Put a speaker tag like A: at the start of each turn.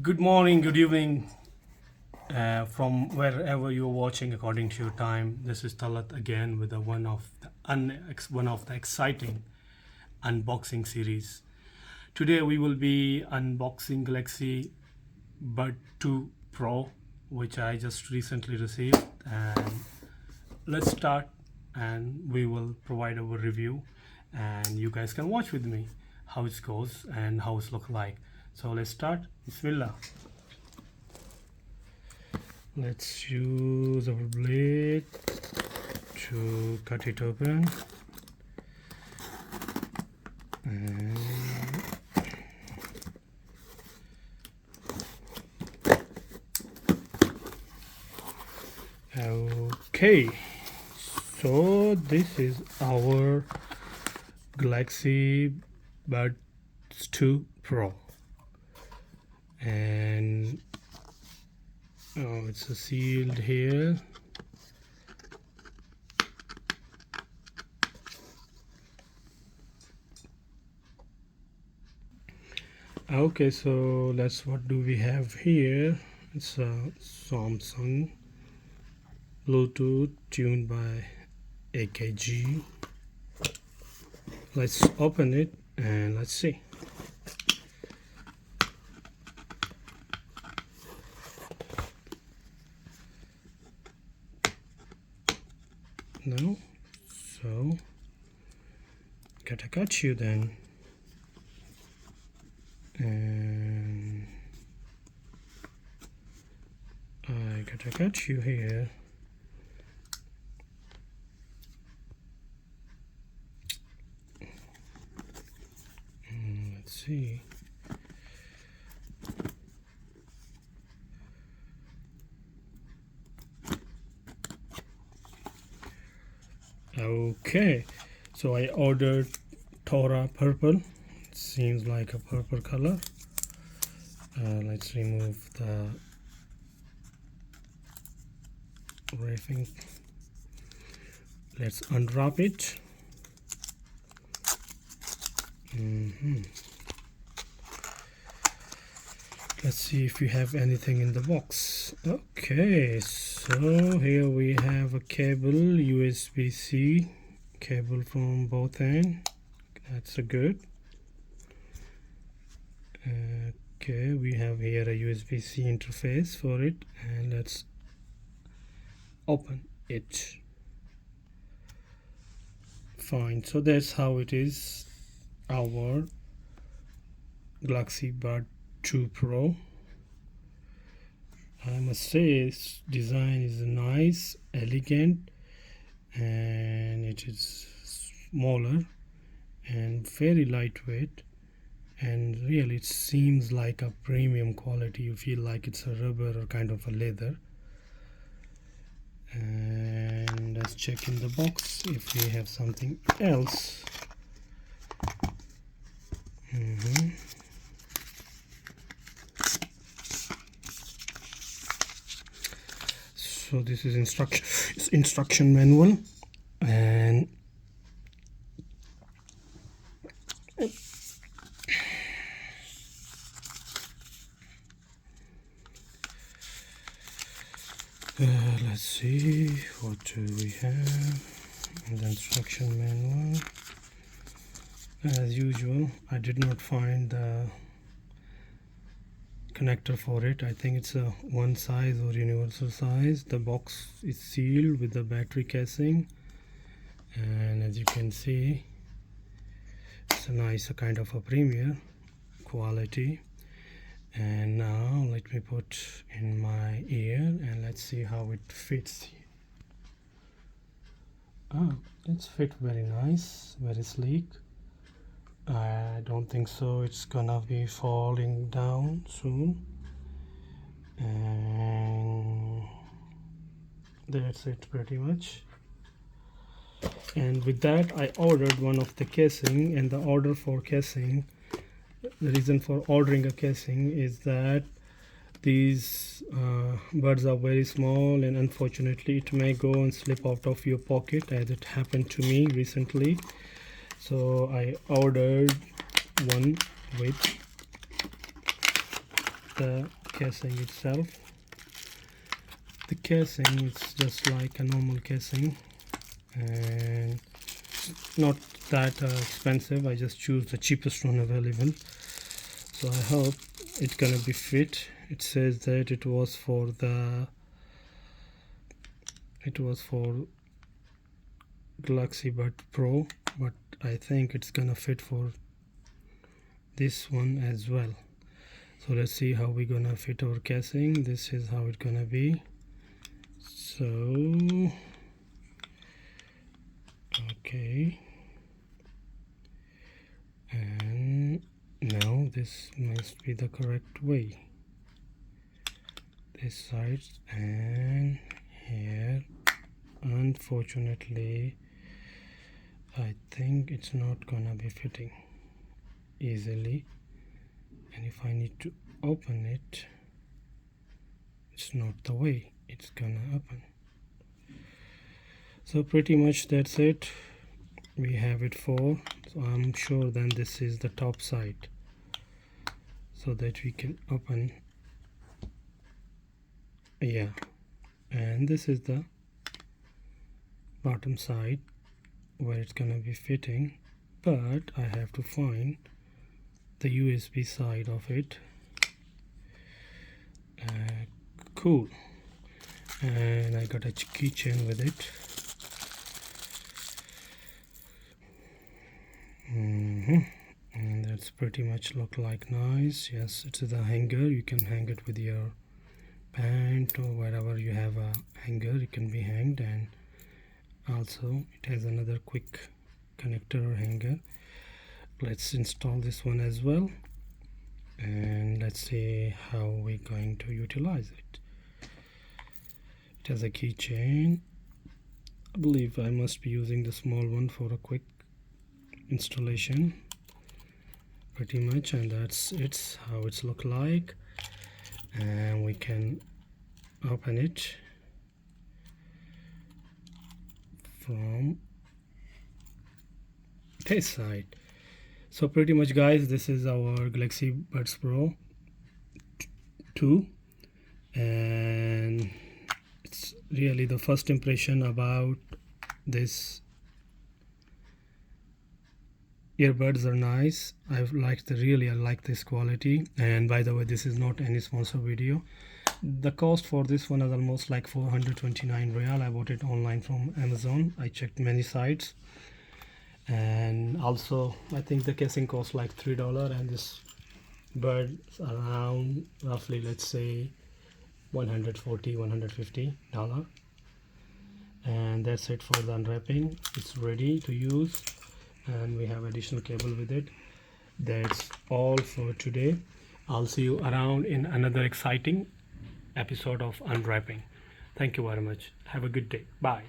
A: Good morning, good evening, from wherever you're watching according to your time. This is Talat again with one of the exciting unboxing series. Today we will be unboxing Galaxy Bud 2 Pro, which I just recently received. And let's start, and we will provide our review, and you guys can watch with me how it goes and how it look like. So let's start. Bismillah. Let's use our blade to cut it open. And okay, so this is our Galaxy Buds 2 Pro, and it's sealed here. Okay, so what do we have here? It's a Samsung Bluetooth tuned by AKG. Let's open it and let's see. No, so gotta cut you then, and I gotta cut you here. Let's see. Okay, so I ordered Tora purple. It seems like a purple color. Let's remove the wrapping. Let's unwrap it. Let's see if we have anything in the box. Okay, so here we have a cable, USB-C cable from both ends. That's a good. Okay, we have here a USB-C interface for it, and let's open it. Fine, so that's how it is, our Galaxy Bud 2 Pro. I must say its design is nice, elegant, and it is smaller and very lightweight, and really it seems like a premium quality. You feel like it's a rubber or kind of a leather. And let's check in the box if we have something else. So this is instruction manual, and let's see, what do we have in the instruction manual? As usual, I did not find the connector for it. I think it's a one size or universal size. The box is sealed with the battery casing, and as you can see, it's a nice kind of a premium quality. And now let me put in my ear and let's see how it fits. It's fit very nice, very sleek. I don't think so it's gonna be falling down soon. And that's it pretty much. And with that, I ordered one of the casing, and the order for casing, the reason for ordering a casing is that these buds are very small, and unfortunately it may go and slip out of your pocket, as it happened to me recently. So I ordered one with the casing itself. The casing is just like a normal casing and not that expensive. I just choose the cheapest one available, so I hope it's gonna be fit. It says that it was for Galaxy Buds Pro, but I think it's gonna fit for this one as well. So let's see how we're gonna fit our casing. This is how it's gonna be. So okay, and now this must be the correct way. This side and here. Unfortunately, I think it's not gonna be fitting easily, and if I need to open it, it's not the way it's gonna open. So pretty much that's it. We have it for, so I'm sure then this is the top side so that we can open. Yeah, and this is the bottom side where it's gonna be fitting, but I have to find the USB side of it. Cool. And I got a keychain with it. And that's pretty much look like nice. Yes, it's the hanger. You can hang it with your pant or wherever you have a hanger, it can be hanged. And also it has another quick connector or hanger. Let's install this one as well, and let's see how we're going to utilize it. It has a keychain. I believe I must be using the small one for a quick installation pretty much, and that's it's how it's look like. And we can open it from this side. So pretty much guys, this is our Galaxy Buds Pro 2, and it's really the first impression about this. Earbuds are nice. I like this quality. And by the way, this is not any sponsor video. The cost for this one is almost like 429 real. I bought it online from Amazon. I checked many sites, and also I think the casing costs like $3, and this bud around roughly, let's say, $140–150. And that's it for the unwrapping. It's ready to use, and we have additional cable with it. That's all for today. I'll see you around in another exciting episode of unwrapping. Thank you very much. Have a good day. Bye.